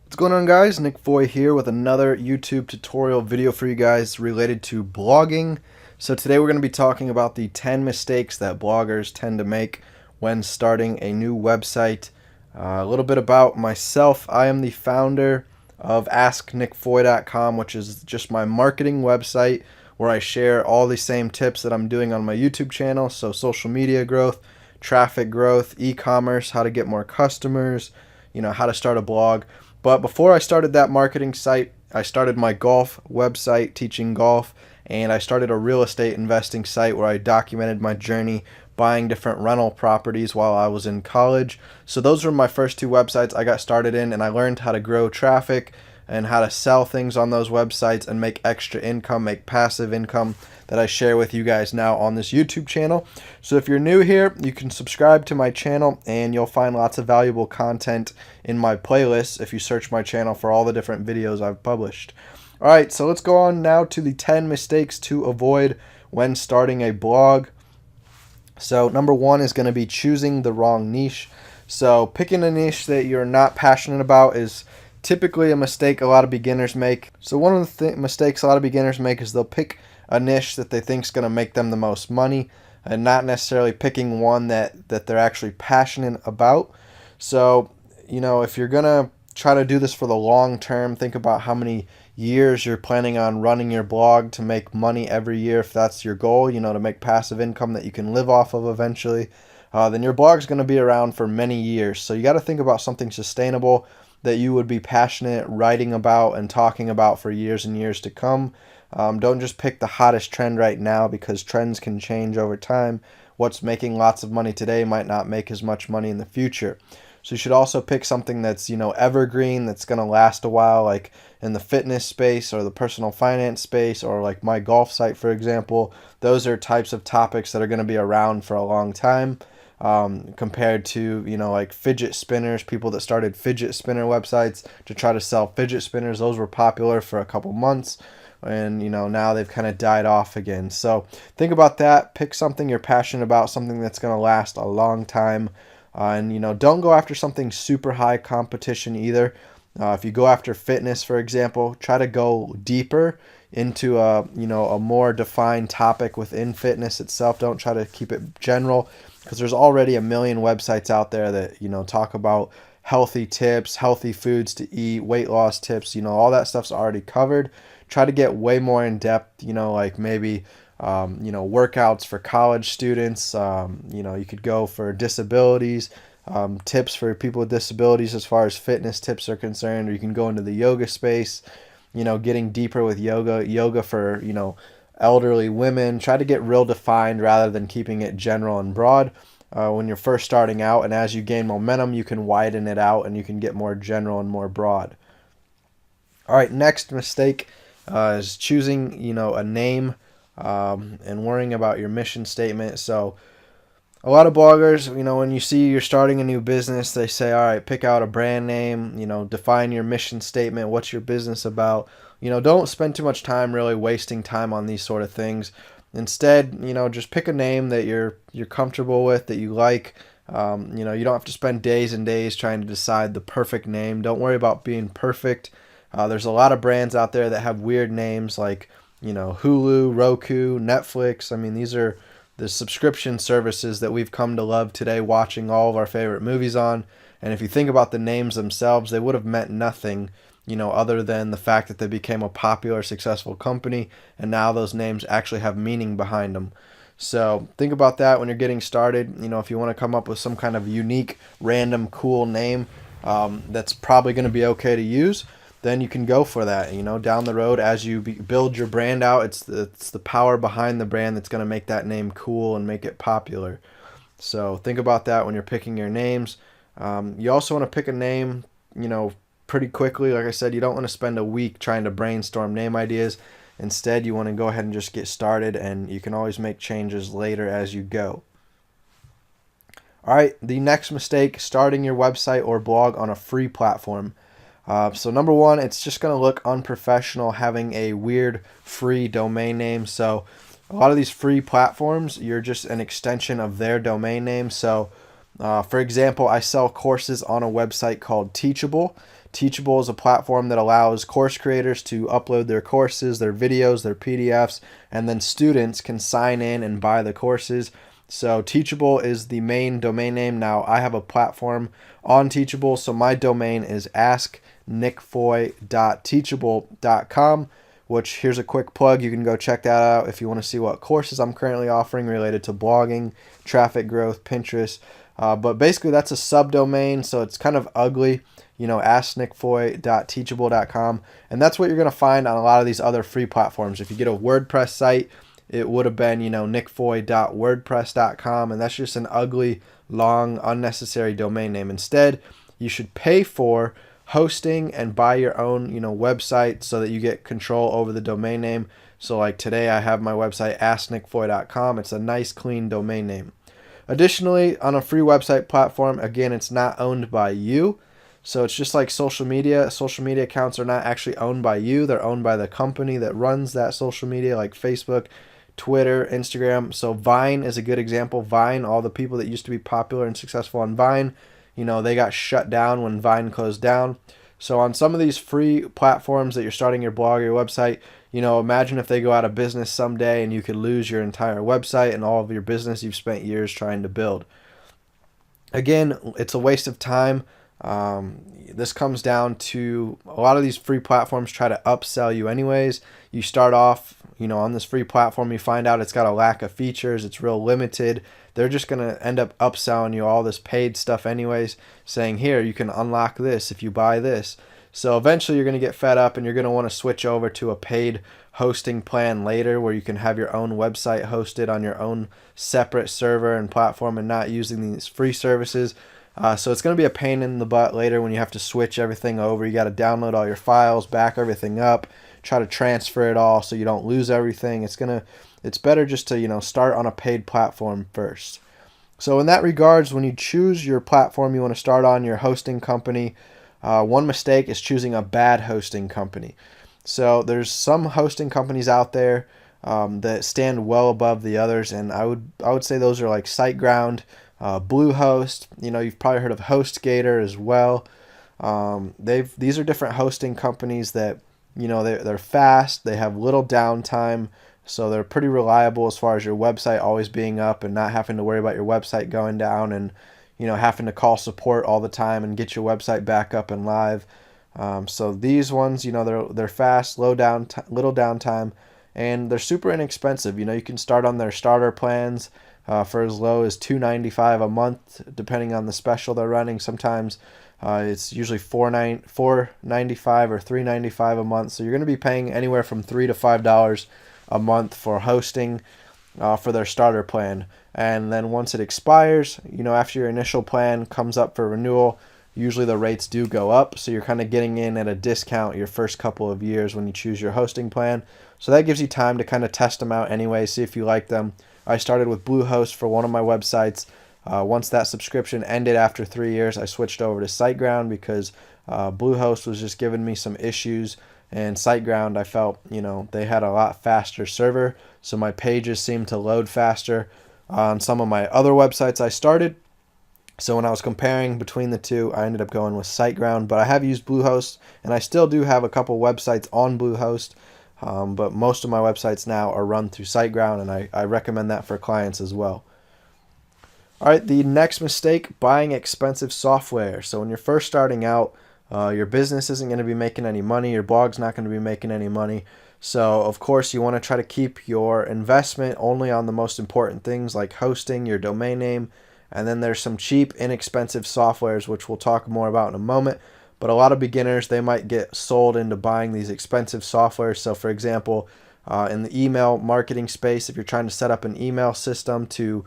What's going on, guys? Nick Foy here with another YouTube tutorial video for you guys related to blogging. So today we're going to be talking about the 10 mistakes that bloggers tend to make when starting a new website. A little bit about myself. I am the founder of AskNickFoy.com, which is just my marketing website where I share all the same tips that I'm doing on my YouTube channel. So social media growth, traffic growth, e-commerce, how to get more customers, how to start a blog. But before I started that marketing site, I started my golf website teaching golf, and I started a real estate investing site where I documented my journey buying different rental properties while I was in college. So those were my first two websites I got started in, and I learned how to grow traffic and how to sell things on those websites and make extra income, make passive income that I share with you guys now on this YouTube channel. So if you're new here, you can subscribe to my channel and you'll find lots of valuable content in my playlists if you search my channel for all the different videos I've published. Alright, so let's go on now to the 10 mistakes to avoid when starting a blog. So number one is going to be choosing the wrong niche. So picking a niche that you're not passionate about is typically a mistake a lot of beginners make. So one of the mistakes a lot of beginners make is they'll pick a niche that they think is going to make them the most money and not necessarily picking one that they're actually passionate about. So, if you're going to try to do this for the long term, think about how many years you're planning on running your blog to make money every year. If that's your goal, to make passive income that you can live off of eventually, then your blog's going to be around for many years. So you got to think about something sustainable that you would be passionate writing about and talking about for years and years to come. Don't just pick the hottest trend right now, because trends can change over time. What's making lots of money today might not make as much money in the future. So you should also pick something that's, evergreen, that's going to last a while, like in the fitness space or the personal finance space, or like my golf site, for example. Those are types of topics that are going to be around for a long time. Compared to, like fidget spinners, people that started fidget spinner websites to try to sell fidget spinners. Those were popular for a couple months, and, now they've kind of died off again. So think about that. Pick something you're passionate about, something that's going to last a long time. And, don't go after something super high competition either. If you go after fitness, for example, try to go deeper into a more defined topic within fitness itself. Don't try to keep it general, because there's already a million websites out there that talk about healthy tips, healthy foods to eat, weight loss tips. All that stuff's already covered. Try to get way more in depth. Like maybe workouts for college students. You could go for disabilities. Tips for people with disabilities as far as fitness tips are concerned, or you can go into the yoga space, getting deeper with yoga for, elderly women. Try to get real defined rather than keeping it general and broad when you're first starting out, and as you gain momentum, you can widen it out and you can get more general and more broad. All right, next mistake is choosing, a name and worrying about your mission statement. So a lot of bloggers, when you see you're starting a new business, they say, all right, pick out a brand name, define your mission statement, what's your business about. Don't spend too much time really wasting time on these sort of things. Instead, just pick a name that you're comfortable with, that you like. You don't have to spend days and days trying to decide the perfect name. Don't worry about being perfect. There's a lot of brands out there that have weird names like, Hulu, Roku, Netflix. I mean, these are the subscription services that we've come to love today, watching all of our favorite movies on. And if you think about the names themselves, they would have meant nothing, other than the fact that they became a popular, successful company, and now those names actually have meaning behind them. So think about that when you're getting started. If you want to come up with some kind of unique, random, cool name that's probably going to be okay to use, then you can go for that. Down the road, as you build your brand out, it's the power behind the brand that's going to make that name cool and make it popular. So think about that when you're picking your names. You also want to pick a name, pretty quickly. Like I said, you don't want to spend a week trying to brainstorm name ideas. Instead, you want to go ahead and just get started, and you can always make changes later as you go. All right, the next mistake, starting your website or blog on a free platform. So number one, it's just going to look unprofessional having a weird free domain name. So a lot of these free platforms, you're just an extension of their domain name. So for example, I sell courses on a website called Teachable. Teachable is a platform that allows course creators to upload their courses, their videos, their PDFs, and then students can sign in and buy the courses. So Teachable is the main domain name. Now I have a platform on Teachable, so my domain is asknickfoy.teachable.com, which, here's a quick plug. You can go check that out if you want to see what courses I'm currently offering related to blogging, traffic growth, Pinterest. But basically that's a subdomain, so it's kind of ugly, asknickfoy.teachable.com. And that's what you're going to find on a lot of these other free platforms. If you get a WordPress site, it would have been, nickfoy.wordpress.com, and that's just an ugly, long, unnecessary domain name. Instead, you should pay for hosting and buy your own, website so that you get control over the domain name. So like today I have my website, asknickfoy.com. It's a nice, clean domain name. Additionally, on a free website platform, again, it's not owned by you. So it's just like social media. Social media accounts are not actually owned by you. They're owned by the company that runs that social media, like Facebook, Twitter, Instagram. So Vine is a good example. Vine, all the people that used to be popular and successful on Vine, they got shut down when Vine closed down. So on some of these free platforms that you're starting your blog or your website, imagine if they go out of business someday and you could lose your entire website and all of your business you've spent years trying to build. Again, it's a waste of time. This comes down to a lot of these free platforms try to upsell you anyways. You start off, on this free platform, you find out it's got a lack of features, it's real limited. They're just going to end up upselling you all this paid stuff anyways, saying, here, you can unlock this if you buy this. So eventually you're going to get fed up and you're going to want to switch over to a paid hosting plan later where you can have your own website hosted on your own separate server and platform and not using these free services. So it's going to be a pain in the butt later when you have to switch everything over. You got to download all your files, back everything up, try to transfer it all so you don't lose everything. It's better just to, start on a paid platform first. So in that regards, when you choose your platform you want to start on, your hosting company, one mistake is choosing a bad hosting company. So there's some hosting companies out there that stand well above the others, and I would say those are like SiteGround, Bluehost. You've probably heard of HostGator as well. These are different hosting companies that they're fast. They have little downtime, so they're pretty reliable as far as your website always being up and not having to worry about your website going down and having to call support all the time and get your website back up and live. So these ones, they're fast, little downtime, and they're super inexpensive. You can start on their starter plans for as low as $2.95 a month, depending on the special they're running. Sometimes it's usually $4.95 or $3.95 a month. So you're going to be paying anywhere from $3 to $5 a month for hosting for their starter plan. And then once it expires, after your initial plan comes up for renewal, usually the rates do go up. So you're kind of getting in at a discount your first couple of years when you choose your hosting plan. So that gives you time to kind of test them out anyway, see if you like them. I started with Bluehost for one of my websites. Once that subscription ended after 3 years, I switched over to SiteGround because Bluehost was just giving me some issues. And SiteGround, I felt, they had a lot faster server, so my pages seemed to load faster on some of my other websites I started. So when I was comparing between the two, I ended up going with SiteGround, but I have used Bluehost, and I still do have a couple websites on Bluehost, but most of my websites now are run through SiteGround, and I recommend that for clients as well. All right, the next mistake, buying expensive software. So when you're first starting out, your business isn't going to be making any money, your blog's not going to be making any money. So of course you want to try to keep your investment only on the most important things like hosting, your domain name, and then there's some cheap, inexpensive softwares, which we'll talk more about in a moment. But a lot of beginners, they might get sold into buying these expensive softwares. So for example, in the email marketing space, if you're trying to set up an email system to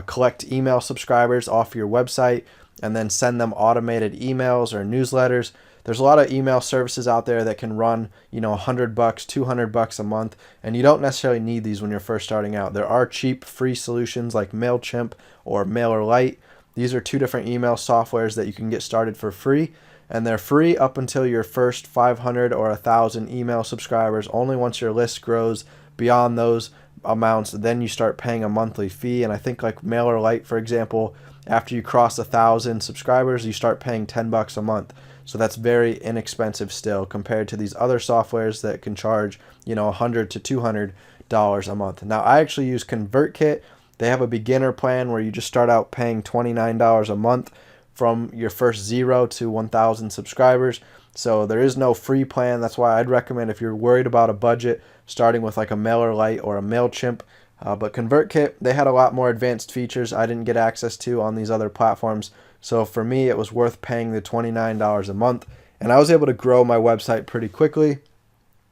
collect email subscribers off your website and then send them automated emails or newsletters, there's a lot of email services out there that can run, $100, $200 a month, and you don't necessarily need these when you're first starting out. There are cheap free solutions like MailChimp or MailerLite. These are two different email softwares that you can get started for free, and they're free up until your first 500 or 1,000 email subscribers. Only once your list grows beyond those amounts, then you start paying a monthly fee. And I think like MailerLite, for example, after you cross 1,000 subscribers, you start paying $10 a month. So that's very inexpensive still compared to these other softwares that can charge, $100 to $200 a month. Now, I actually use ConvertKit. They have a beginner plan where you just start out paying $29 a month from your first 0 to 1,000 subscribers. So there is no free plan. That's why I'd recommend, if you're worried about a budget, starting with like a MailerLite or a MailChimp. But ConvertKit, they had a lot more advanced features I didn't get access to on these other platforms. So for me, it was worth paying the $29 a month. And I was able to grow my website pretty quickly,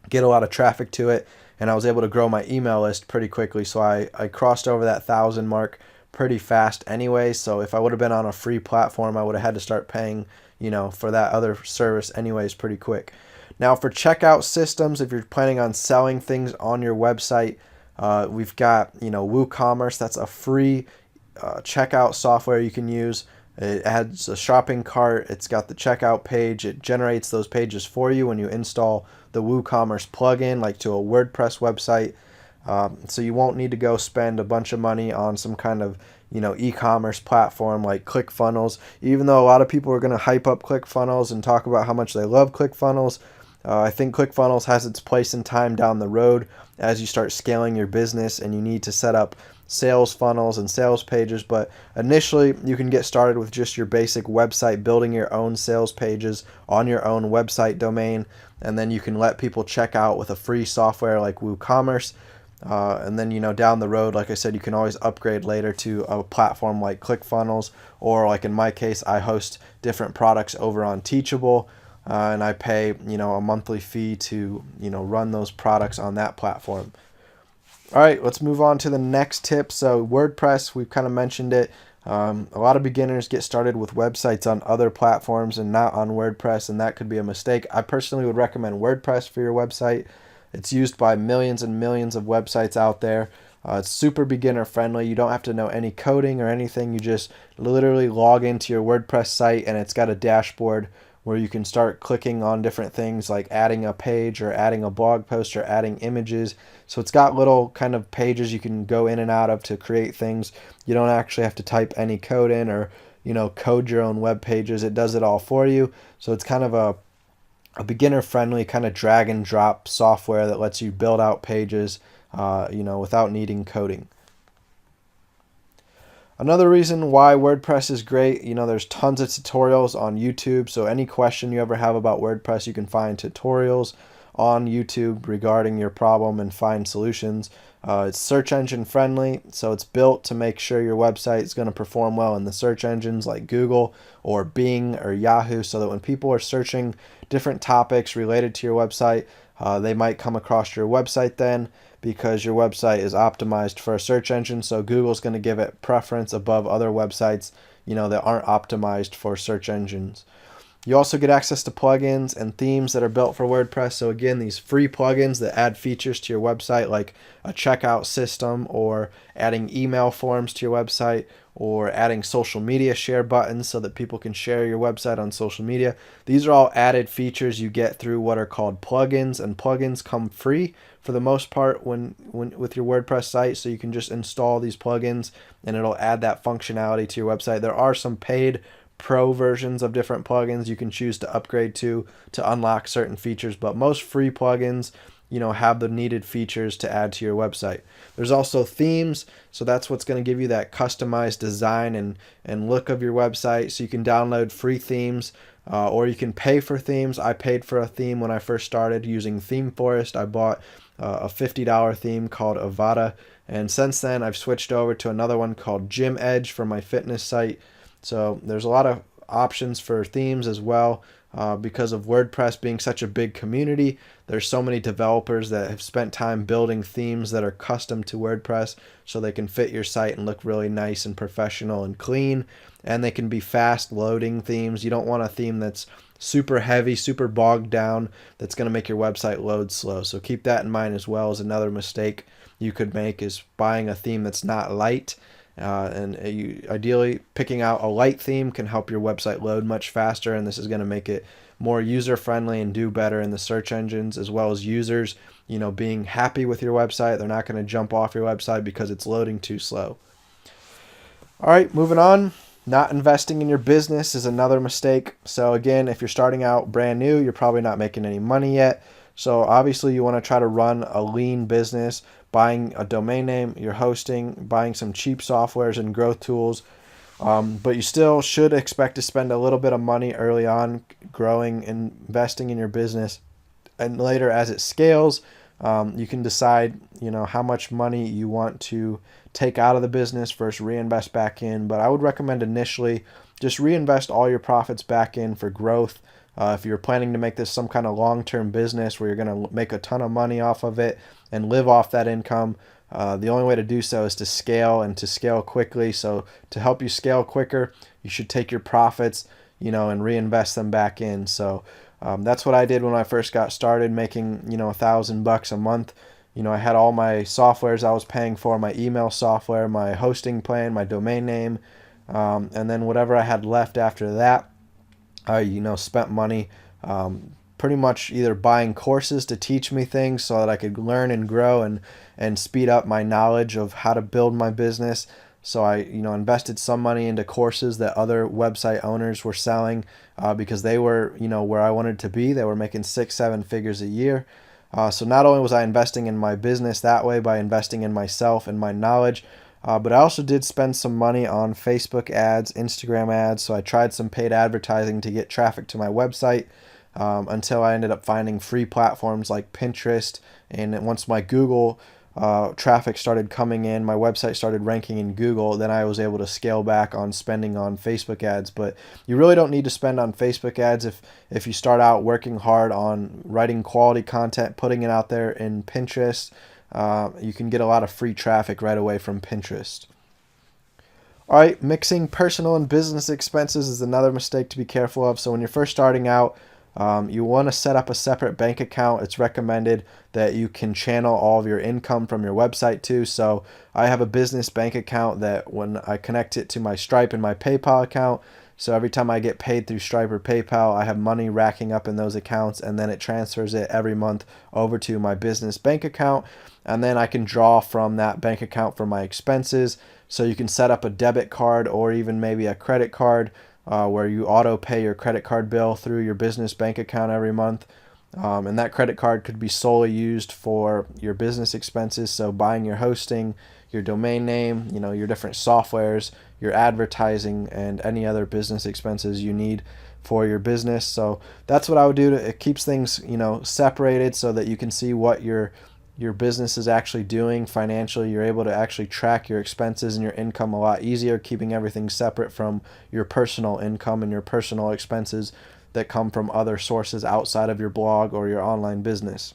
get a lot of traffic to it, and I was able to grow my email list pretty quickly. So I crossed over that 1,000 mark pretty fast anyway. So if I would have been on a free platform, I would have had to start paying, for that other service anyways pretty quick. Now for checkout systems, if you're planning on selling things on your website, we've got, WooCommerce. That's a free checkout software you can use. It adds a shopping cart. It's got the checkout page. It generates those pages for you when you install the WooCommerce plugin, like to a WordPress website. So you won't need to go spend a bunch of money on some kind of, e-commerce platform like ClickFunnels. Even though a lot of people are going to hype up ClickFunnels and talk about how much they love ClickFunnels, I think ClickFunnels has its place and time down the road as you start scaling your business and you need to set up sales funnels and sales pages. But initially, you can get started with just your basic website, building your own sales pages on your own website domain, and then you can let people check out with a free software like WooCommerce. And then, down the road, like I said, you can always upgrade later to a platform like ClickFunnels, or like in my case, I host different products over on Teachable. And I pay, a monthly fee to, run those products on that platform. All right, let's move on to the next tip. So WordPress, we've kind of mentioned it. A lot of beginners get started with websites on other platforms and not on WordPress, and that could be a mistake. I personally would recommend WordPress for your website. It's used by millions and millions of websites out there. It's super beginner friendly. You don't have to know any coding or anything. You just literally log into your WordPress site, and it's got a dashboard where you can start clicking on different things like adding a page or adding a blog post or adding images. So it's got little kind of pages you can go in and out of to create things. You don't actually have to type any code in or, code your own web pages. It does it all for you. So it's kind of a beginner friendly kind of drag and drop software that lets you build out pages, without needing coding. Another reason why WordPress is great, there's tons of tutorials on YouTube. So any question you ever have about WordPress, you can find tutorials on YouTube regarding your problem and find solutions. It's search engine friendly, so it's built to make sure your website is going to perform well in the search engines like Google or Bing or Yahoo, so that when people are searching different topics related to your website, they might come across your website then, because your website is optimized for a search engine. So Google's going to give it preference above other websites, that aren't optimized for search engines. You also get access to plugins and themes that are built for WordPress. So again, these free plugins that add features to your website, like a checkout system or adding email forms to your website or adding social media share buttons so that people can share your website on social media. These are all added features you get through what are called plugins, and plugins come free for the most part when with your WordPress site. So you can just install these plugins and it'll add that functionality to your website. There are some paid pro versions of different plugins you can choose to upgrade to unlock certain features, but most free plugins have the needed features to add to your website. There's also themes, so that's what's going to give you that customized design and look of your website. So you can download free themes, or you can pay for themes. I paid for a theme when I first started using ThemeForest. I bought a $50 theme called Avada, and since then I've switched over to another one called Gym Edge for my fitness site. So there's a lot of options for themes as well. Because of WordPress being such a big community, there's so many developers that have spent time building themes that are custom to WordPress so they can fit your site and look really nice and professional and clean, and they can be fast loading themes. You don't want a theme that's super heavy, super bogged down, that's going to make your website load slow. So keep that in mind as well. As another mistake you could make is buying a theme that's not light. Ideally, picking out a light theme can help your website load much faster, and this is going to make it more user-friendly and do better in the search engines, as well as users, being happy with your website. They're not going to jump off your website because it's loading too slow. All right, moving on. Not investing in your business is another mistake. So again, if you're starting out brand new, you're probably not making any money yet. So obviously you want to try to run a lean business, buying a domain name, you're hosting, buying some cheap softwares and growth tools. But you still should expect to spend a little bit of money early on growing and investing in your business. And later as it scales, you can decide, how much money you want to take out of the business versus reinvest back in. But I would recommend initially just reinvest all your profits back in for growth. If you're planning to make this some kind of long-term business where you're going to make a ton of money off of it and live off that income, the only way to do so is to scale and to scale quickly. So to help you scale quicker, you should take your profits, and reinvest them back in. So that's what I did when I first got started making, $1,000 a month. I had all my softwares I was paying for, my email software, my hosting plan, my domain name, and then whatever I had left after that, I, spent money pretty much either buying courses to teach me things so that I could learn and grow and speed up my knowledge of how to build my business. So I, invested some money into courses that other website owners were selling because they were, where I wanted to be. They were making 6-7 figures a year. So not only was I investing in my business that way by investing in myself and my knowledge, but I also did spend some money on Facebook ads, Instagram ads. So I tried some paid advertising to get traffic to my website until I ended up finding free platforms like Pinterest. And once my Google traffic started coming in, my website started ranking in Google, then I was able to scale back on spending on Facebook ads. But you really don't need to spend on Facebook ads if you start out working hard on writing quality content, putting it out there in Pinterest. You can get a lot of free traffic right away from Pinterest. All right, mixing personal and business expenses is another mistake to be careful of. So when you're first starting out, you want to set up a separate bank account. It's recommended that you can channel all of your income from your website to. So I have a business bank account that when I connect it to my Stripe and my PayPal account, so every time I get paid through Stripe or PayPal, I have money racking up in those accounts, and then it transfers it every month over to my business bank account. And then I can draw from that bank account for my expenses. So you can set up a debit card or even maybe a credit card where you auto pay your credit card bill through your business bank account every month. And that credit card could be solely used for your business expenses. So buying your hosting, your domain name, your different softwares, your advertising, and any other business expenses you need for your business. So that's what I would do. It keeps things, separated so that you can see what your business is actually doing financially. You're able to actually track your expenses and your income a lot easier, keeping everything separate from your personal income and your personal expenses that come from other sources outside of your blog or your online business.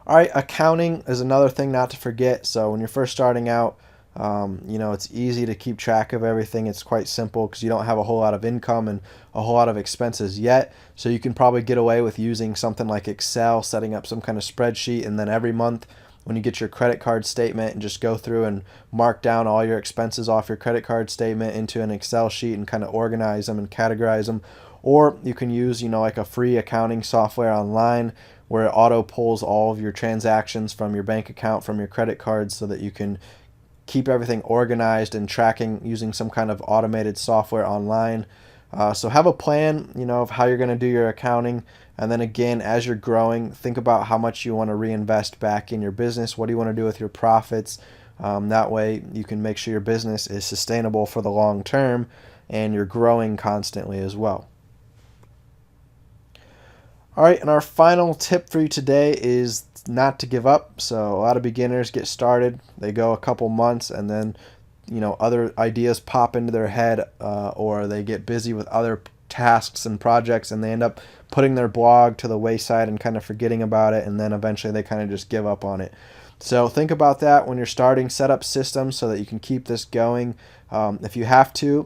All right, accounting is another thing not to forget. So when you're first starting out, it's easy to keep track of everything. It's quite simple because you don't have a whole lot of income and a whole lot of expenses yet. So you can probably get away with using something like Excel, setting up some kind of spreadsheet, and then every month when you get your credit card statement, and just go through and mark down all your expenses off your credit card statement into an Excel sheet and kind of organize them and categorize them. Or you can use, like a free accounting software online where it auto pulls all of your transactions from your bank account, from your credit cards, so that you can keep everything organized and tracking using some kind of automated software online. So have a plan, of how you're going to do your accounting. And then again, as you're growing, think about how much you want to reinvest back in your business. What do you want to do with your profits? That way you can make sure your business is sustainable for the long term and you're growing constantly as well. All right, and our final tip for you today is not to give up. So a lot of beginners get started, they go a couple months, and then other ideas pop into their head, or they get busy with other tasks and projects, and they end up putting their blog to the wayside and kind of forgetting about it, and then eventually they kind of just give up on it. So think about that when you're starting. Set up systems so that you can keep this going. If you have to,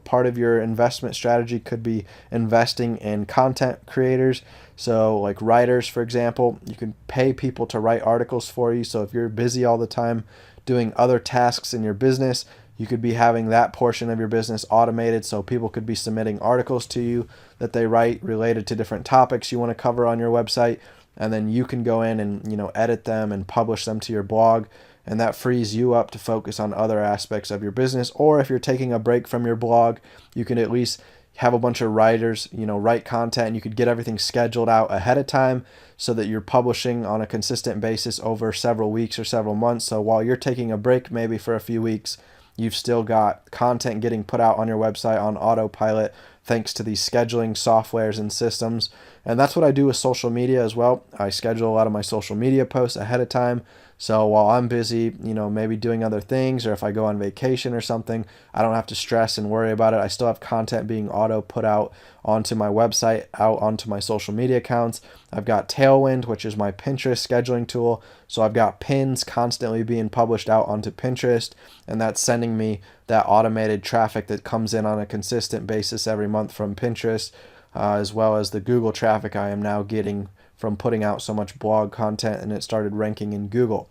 part of your investment strategy could be investing in content creators. So like writers, for example, you can pay people to write articles for you. So if you're busy all the time doing other tasks in your business, you could be having that portion of your business automated. So people could be submitting articles to you that they write related to different topics you want to cover on your website. And then you can go in and, edit them and publish them to your blog. and that frees you up to focus on other aspects of your business. Or if you're taking a break from your blog, you can at least have a bunch of writers, write content, and you could get everything scheduled out ahead of time so that you're publishing on a consistent basis over several weeks or several months. So while you're taking a break maybe for a few weeks, you've still got content getting put out on your website on autopilot thanks to these scheduling softwares and systems. And that's what I do with social media as well. I schedule a lot of my social media posts ahead of time. So while I'm busy, maybe doing other things, or if I go on vacation or something, I don't have to stress and worry about it. I still have content being auto put out onto my website, out onto my social media accounts. I've got Tailwind, which is my Pinterest scheduling tool. So I've got pins constantly being published out onto Pinterest, and that's sending me that automated traffic that comes in on a consistent basis every month from Pinterest, as well as the Google traffic I am now getting from putting out so much blog content, and it started ranking in Google.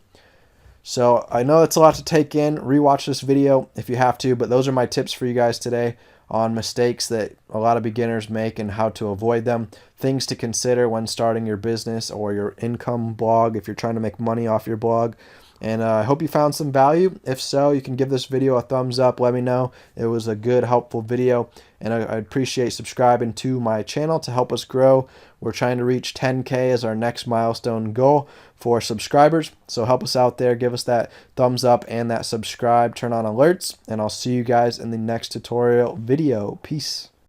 So I know it's a lot to take in. Rewatch this video if you have to, but those are my tips for you guys today on mistakes that a lot of beginners make and how to avoid them. Things to consider when starting your business or your income blog if you're trying to make money off your blog. And I hope you found some value. If so, you can give this video a thumbs up. Let me know it was a good, helpful video. And I appreciate subscribing to my channel to help us grow. We're trying to reach 10K as our next milestone goal for subscribers. So help us out there. Give us that thumbs up and that subscribe. Turn on alerts. And I'll see you guys in the next tutorial video. Peace.